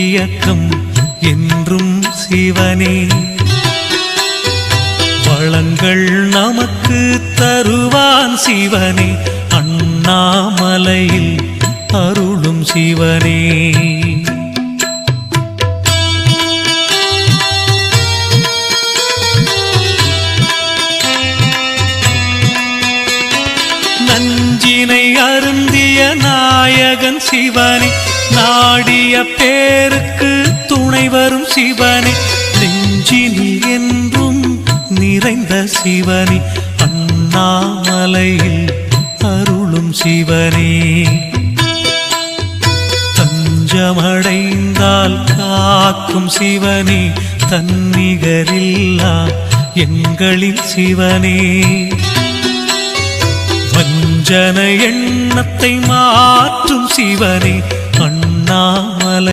இயக்கம் என்றும் சிவனே. வளங்கள் நமக்கு தருவான் சிவனே, அண்ணாமலையில் அருளும் சிவனே. நஞ்சினை அருந்திய நாயகன் சிவனே, நாடிய பேருக்கு துணை வரும் சிவனே. நெஞ்சினில் என்றும் நிறைந்த சிவனே, அண்ணாமலையில் அருளும் சிவனே. தஞ்சமடைந்தால் காக்கும் சிவனே, தன்னிகரில்லா எங்களின் சிவனே. வஞ்சன எண்ணத்தை மாற்றும் சிவனே, அண்ணாமலை